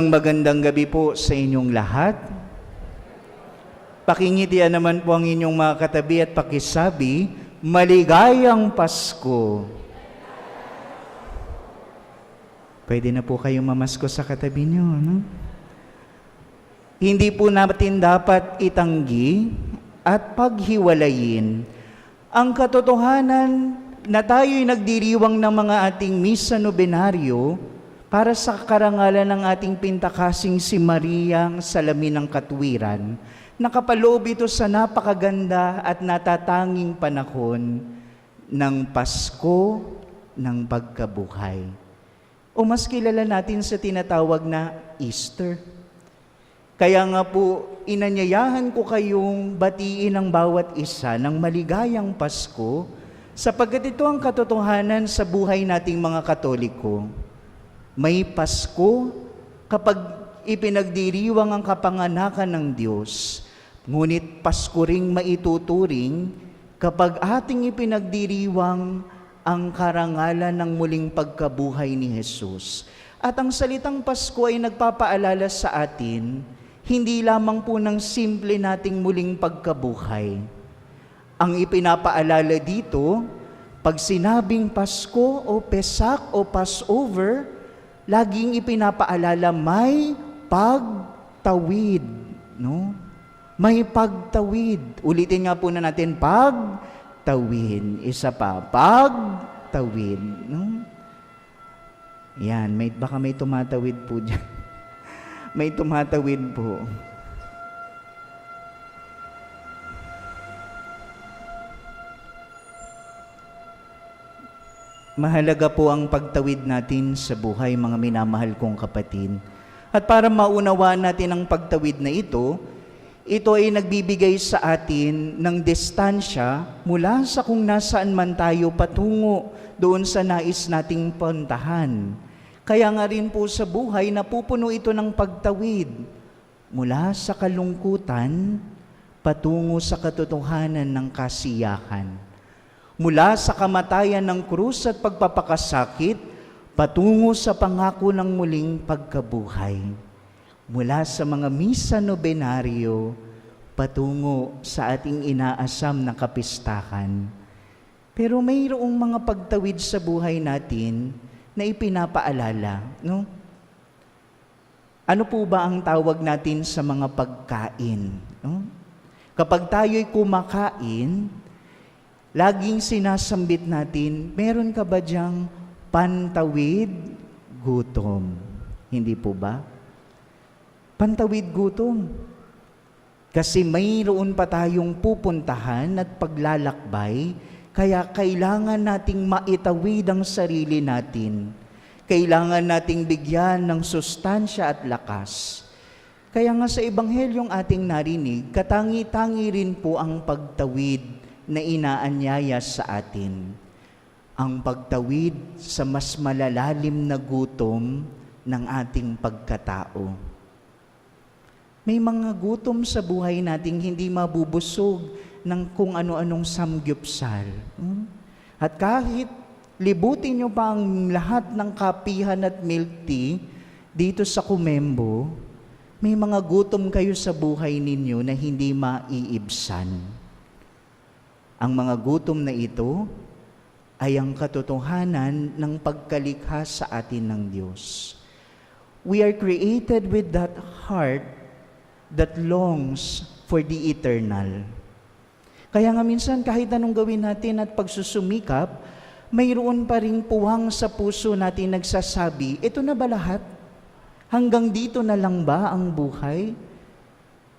Magandang gabi po sa inyong lahat. Pakingitian naman po ang inyong mga katabi at pakisabi, Maligayang Pasko. Pwede na po kayong mamasko sa katabi nyo, no? Hindi po natin dapat itanggi at paghiwalayin ang katotohanan na tayo'y nagdiriwang ng mga ating misa nobenaryo para sa karangalan ng ating pintakasing si Mariang Salamin ng Katwiran, nakapaloob ito sa napakaganda at natatanging panahon ng Pasko ng pagkabuhay. O mas kilala natin sa tinatawag na Easter. Kaya nga po, inanyayahan ko kayong batiin ang bawat isa ng maligayang Pasko sapagkat ito ang katotohanan sa buhay nating mga Katoliko. May Pasko kapag ipinagdiriwang ang kapanganakan ng Diyos, ngunit Pasko ring maituturing kapag ating ipinagdiriwang ang karangalan ng muling pagkabuhay ni Jesus. At ang salitang Pasko ay nagpapaalala sa atin, hindi lamang po ng simple nating muling pagkabuhay. Ang ipinapaalala dito, pag sinabing Pasko o Pesak o Passover, laging ipinapaalala may pagtawid, no? May pagtawid. Ulitin nga po na natin, pagtawid. Isa pa, pagtawid, no? Yan, baka may tumatawid po dyan. May tumatawid po. Mahalaga po ang pagtawid natin sa buhay, mga minamahal kong kapatid. At para maunawaan natin ang pagtawid na ito ay nagbibigay sa atin ng distansya mula sa kung nasaan man tayo patungo doon sa nais nating puntahan. Kaya nga rin po sa buhay, napupuno ito ng pagtawid mula sa kalungkutan patungo sa katotohanan ng kasiyahan. Mula sa kamatayan ng krus at pagpapakasakit, patungo sa pangako ng muling pagkabuhay. Mula sa mga misa nobenaryo, patungo sa ating inaasam na kapistahan. Pero mayroong mga pagtawid sa buhay natin na ipinapaalala, no? Ano po ba ang tawag natin sa mga pagkain? No? Kapag tayo'y kumakain, laging sinasambit natin, meron ka ba diyang pantawid gutom? Hindi po ba? Pantawid gutom. Kasi mayroon pa tayong pupuntahan at paglalakbay, kaya kailangan nating maitawid ang sarili natin. Kailangan nating bigyan ng sustansya at lakas. Kaya nga sa Ebanghelyong ating narinig, katangi-tangi rin po ang pagtawid na inaanyaya sa atin, ang pagtawid sa mas malalalim na gutom ng ating pagkatao. May mga gutom sa buhay nating hindi mabubusog ng kung ano-anong samgyupsal. At kahit libutin nyo pa ang lahat ng kapihan at milk tea dito sa Kumembo, may mga gutom kayo sa buhay ninyo na hindi maiibsan. Ang mga gutom na ito ay ang katotohanan ng pagkalikha sa atin ng Diyos. We are created with that heart that longs for the eternal. Kaya nga minsan kahit anong gawin natin at pagsusumikap, mayroon pa ring puwang sa puso natin nagsasabi, ito na ba lahat? Hanggang dito na lang ba ang buhay?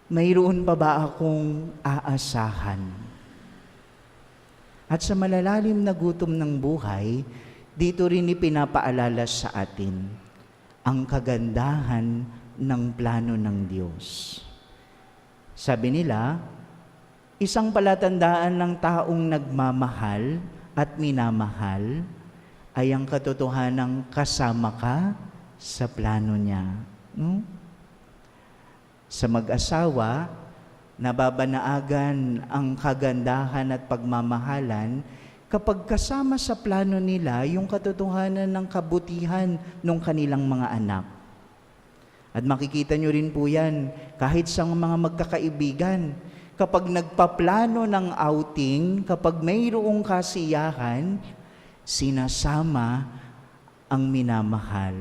Mayroon pa ba akong aasahan? At sa malalalim na gutom ng buhay, dito rin ipinapaalala sa atin ang kagandahan ng plano ng Diyos. Sabi nila, isang palatandaan ng taong nagmamahal at minamahal ay ang katotohanang kasama ka sa plano niya. Sa mag-asawa, nababanaagan ang kagandahan at pagmamahalan kapag kasama sa plano nila yung katotohanan ng kabutihan ng kanilang mga anak. At makikita nyo rin po yan kahit sa mga magkakaibigan. Kapag nagpaplano ng outing, kapag mayroong kasiyahan, sinasama ang minamahal.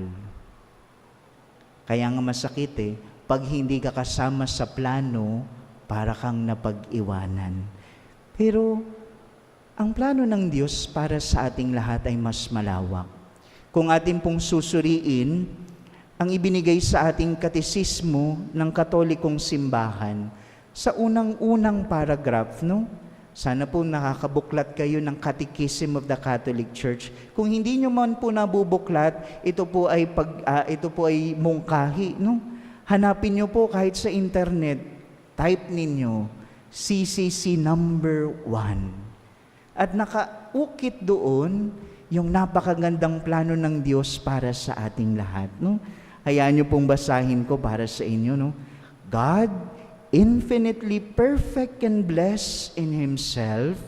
Kaya nga masakit pag hindi ka kasama sa plano, para kang napag-iwanan. Pero ang plano ng Diyos para sa ating lahat ay mas malawak. Kung atin pong susuriin, ang ibinigay sa ating katesismo ng Katolikong Simbahan, sa unang-unang paragraph, sana po nakakabuklat kayo ng Catechism of the Catholic Church. Kung hindi nyo man po nabubuklat, ito po ay mungkahi, Hanapin nyo po kahit sa internet, type ninyo, CCC number 1. At nakaukit doon yung napakagandang plano ng Diyos para sa ating lahat, Hayaan nyo pong basahin ko para sa inyo, God, infinitely perfect and blessed in Himself,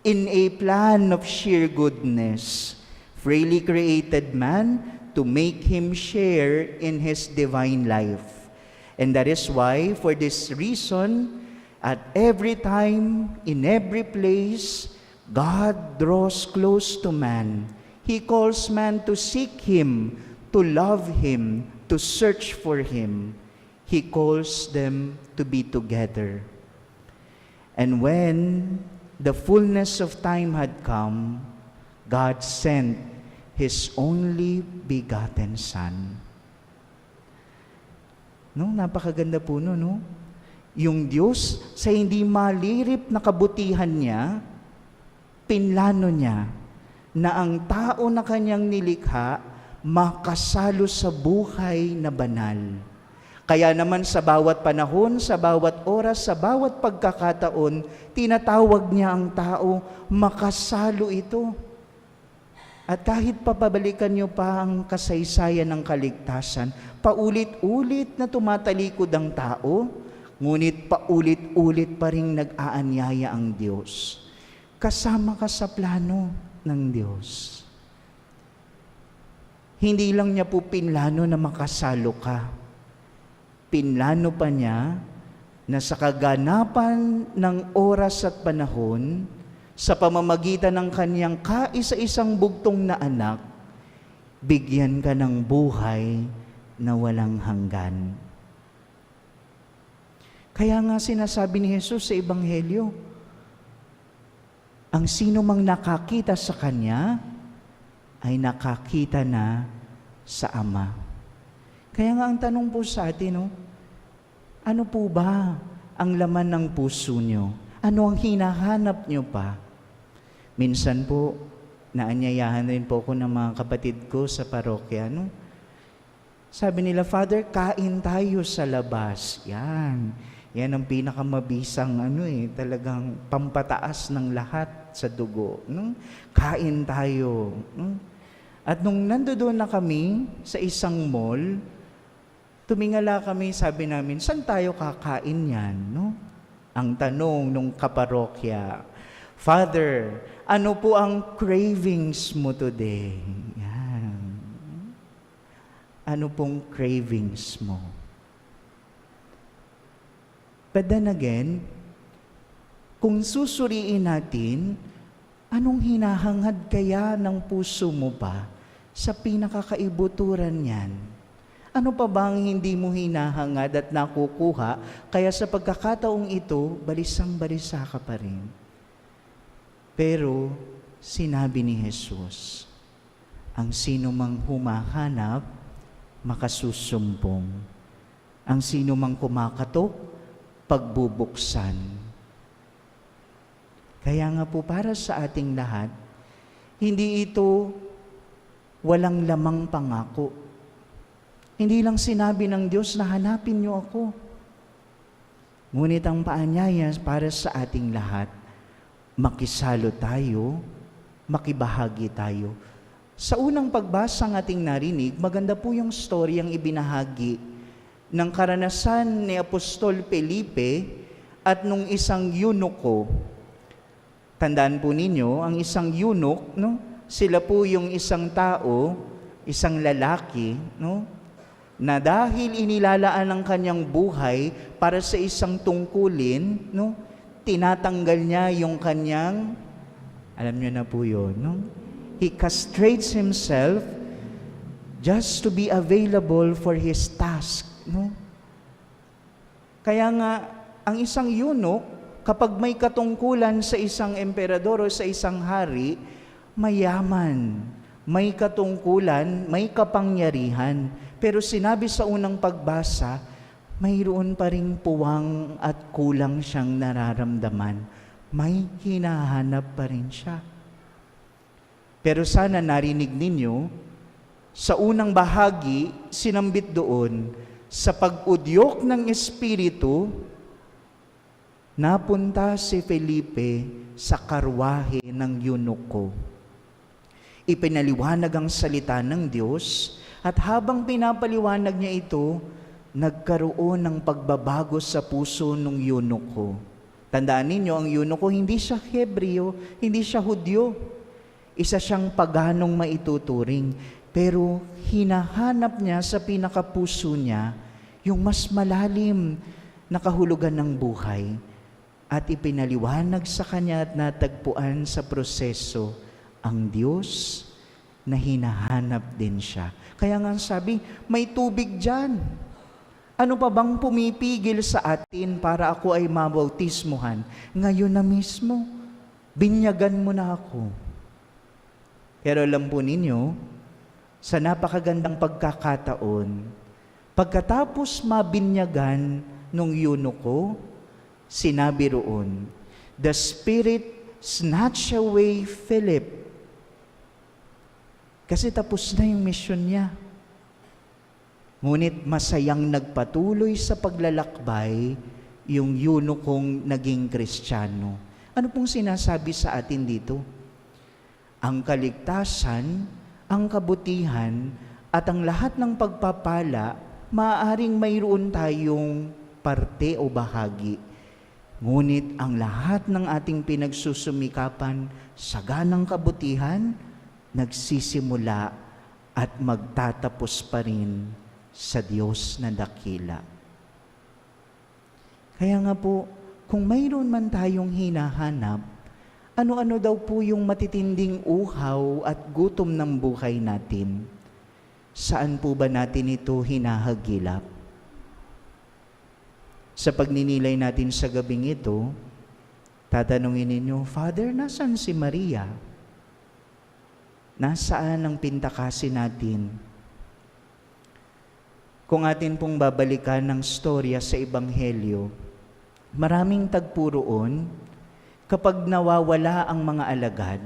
in a plan of sheer goodness, freely created man to make him share in His divine life. And that is why, for this reason, at every time, in every place, God draws close to man. He calls man to seek Him, to love Him, to search for Him. He calls them to be together. And when the fullness of time had come, God sent His only begotten Son. Napakaganda po Yung Diyos, sa hindi malirip na kabutihan niya, pinlano niya na ang tao na kanyang nilikha makasalo sa buhay na banal. Kaya naman sa bawat panahon, sa bawat oras, sa bawat pagkakataon, tinatawag niya ang tao, makasalo ito. At kahit papabalikan niyo pa ang kasaysayan ng kaligtasan, paulit-ulit na tumatalikod ang tao, ngunit paulit-ulit pa rin nag-aanyaya ang Diyos. Kasama ka sa plano ng Diyos. Hindi lang niya po pinlano na makasalo ka. Pinlano pa niya na sa kaganapan ng oras at panahon, sa pamamagitan ng kanyang kaisa-isang bugtong na anak, bigyan ka ng buhay na walang hanggan. Kaya nga sinasabi ni Jesus sa Ebanghelyo, ang sino mang nakakita sa Kanya ay nakakita na sa Ama. Kaya nga ang tanong po sa atin, ano po ba ang laman ng puso nyo? Ano ang hinahanap nyo pa? Minsan po, naanyayahan rin po ako ng mga kapatid ko sa parokya. Sabi nila, Father, kain tayo sa labas. Yan ang pinakamabisang talagang pampataas ng lahat sa dugo. Kain tayo. At nung nandoon na kami sa isang mall, tumingala kami, sabi namin, saan tayo kakain yan? Ang tanong nung kaparokya, Father, ano po ang cravings mo today? Yan. Ano pong cravings mo? But then again, kung susuriin natin, anong hinahangad kaya ng puso mo pa sa pinakakaibuturan yan? Ano pa ba ang hindi mo hinahangad at nakukuha, kaya sa pagkakataong ito, balisang-balisa ka pa rin? Pero, sinabi ni Jesus, ang sino mang humahanap, makasusumbong. Ang sino mang kumakatok, pagbubuksan. Kaya nga po para sa ating lahat, hindi ito walang lamang pangako. Hindi lang sinabi ng Diyos na hanapin niyo ako. Ngunit ang paanyaya para sa ating lahat, makisalo tayo, makibahagi tayo. Sa unang pagbasa ng ating narinig, maganda po yung story ang ibinahagi ng karanasan ni Apostol Felipe at nung isang eunuko. Tandaan po ninyo, ang isang eunuch, sila po yung isang tao, isang lalaki, na dahil inilalaan ang kanyang buhay para sa isang tungkulin, no, tinatanggal niya yung kanyang, alam niyo na po yun, no? He castrates himself just to be available for his task, no? Kaya nga, ang isang eunuch, kapag may katungkulan sa isang emperador o sa isang hari, mayaman, may katungkulan, may kapangyarihan. Pero sinabi sa unang pagbasa, mayroon pa ring puwang at kulang siyang nararamdaman. May hinahanap pa rin siya. Pero sana narinig ninyo, sa unang bahagi, sinambit doon, sa pag-udyok ng Espiritu, napunta si Felipe sa karwahe ng eunuko. Ipinaliwanag ang salita ng Diyos, at habang pinapaliwanag niya ito, nagkaroon ng pagbabago sa puso ng eunuko. Tandaan ninyo, ang eunuko hindi siya Hebreo, hindi siya Hudyo. Isa siyang paganong maituturing. Pero hinahanap niya sa pinakapuso niya yung mas malalim na kahulugan ng buhay. At ipinaliwanag sa kanya at natagpuan sa proseso ang Diyos na hinahanap din siya. Kaya nga sabi, may tubig dyan. Ano pa bang pumipigil sa atin para ako ay mabautismuhan? Ngayon na mismo, binyagan mo na ako. Pero alam po ninyo, sa napakagandang pagkakataon, pagkatapos mabinyagan nung eunuko, sinabi roon, the Spirit snatched away Philip. Kasi tapos na yung misyon niya. Ngunit masayang nagpatuloy sa paglalakbay yung eunukong naging Kristiyano. Ano pong sinasabi sa atin dito? Ang kaligtasan, ang kabutihan, at ang lahat ng pagpapala, maaaring mayroon tayong parte o bahagi. Ngunit ang lahat ng ating pinagsusumikapan sa ganang kabutihan, nagsisimula at magtatapos pa rin sa Diyos na dakila. Kaya nga po, kung mayroon man tayong hinahanap, ano-ano daw po yung matitinding uhaw at gutom ng buhay natin? Saan po ba natin ito hinahagilap? Sa pagninilay natin sa gabing ito, tatanungin ninyo, Father, nasan si Maria? Nasaan ang pintakasin natin? Kung atin pong babalikan ng storya sa Ebanghelyo, maraming tagpo roon, kapag nawawala ang mga alagad,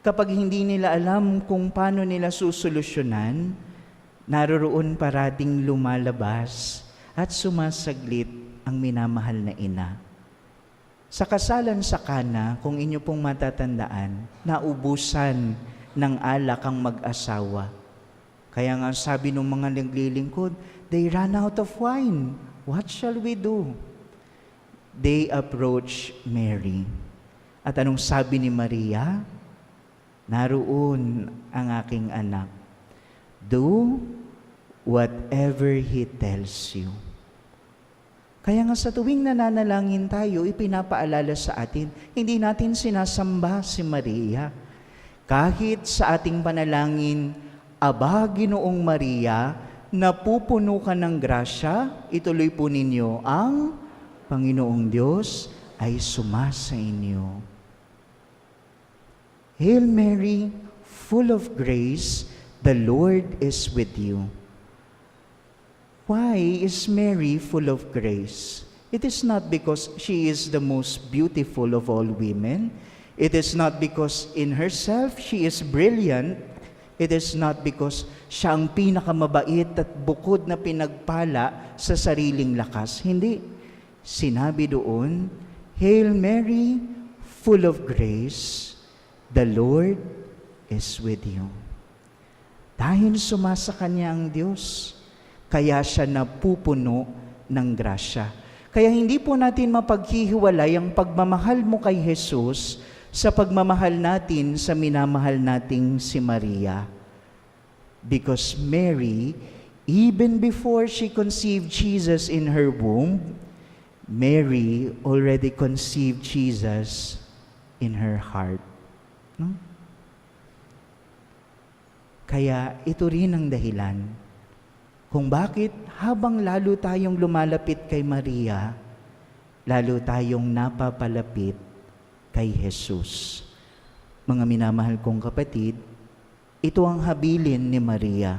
kapag hindi nila alam kung paano nila susolusyonan, naroroon parating lumalabas at sumasaglit ang minamahal na ina. Sa kasalan sa Kana, kung inyo pong matatandaan, naubusan ng alak ang mag-asawa. Kaya nga sabi ng mga naglilingkod, they ran out of wine. What shall we do? They approach Mary. At anong sabi ni Maria? Naroon ang aking anak. Do whatever He tells you. Kaya nga sa tuwing nananalangin tayo, ipinapaalala sa atin, hindi natin sinasamba si Maria. Kahit sa ating panalangin, Aba, Ginoong Maria, napupuno ka ng grasya, ituloy po ninyo, ang Panginoong Diyos ay sumasa inyo. Hail Mary, full of grace, the Lord is with you. Why is Mary full of grace? It is not because she is the most beautiful of all women. It is not because in herself she is brilliant. It is not because siya ang pinakamabait at bukod na pinagpala sa sariling lakas. Hindi. Sinabi doon, Hail Mary, full of grace, the Lord is with you. Dahil sumasa kanya ang Diyos, kaya siya napupuno ng grasya. Kaya hindi po natin mapaghihiwalay ang pagmamahal mo kay Jesus sa pagmamahal natin sa minamahal nating si Maria. Because Mary Even before she conceived Jesus in her womb, Mary already conceived Jesus in her heart. No? Kaya ito rin ang dahilan kung bakit habang lalo tayong lumalapit kay Maria, lalo tayong napapalapit kay Jesus. Mga minamahal kong kapatid, ito ang habilin ni Maria.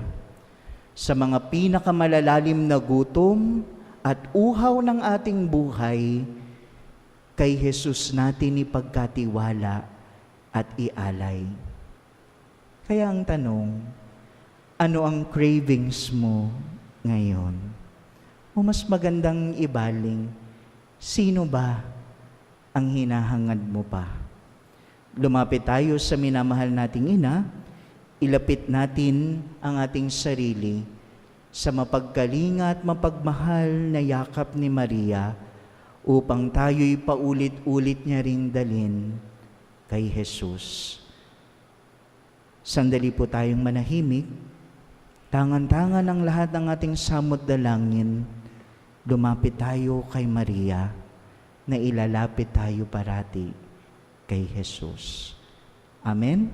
Sa mga pinakamalalalim na gutom at uhaw ng ating buhay, kay Jesus natin ipagkatiwala at ialay. Kaya ang tanong, ano ang cravings mo ngayon? O mas magandang ibaling, sino ba ang hinahangad mo pa? Lumapit tayo sa minamahal nating ina, ilapit natin ang ating sarili sa mapagkalinga at mapagmahal na yakap ni Maria upang tayo'y paulit-ulit niya ring dalhin kay Jesus. Sandali po tayong manahimik, tangan-tangan ang lahat ng ating samot dalangin, lumapit tayo kay Maria na ilalapit tayo parati kay Jesus. Amen?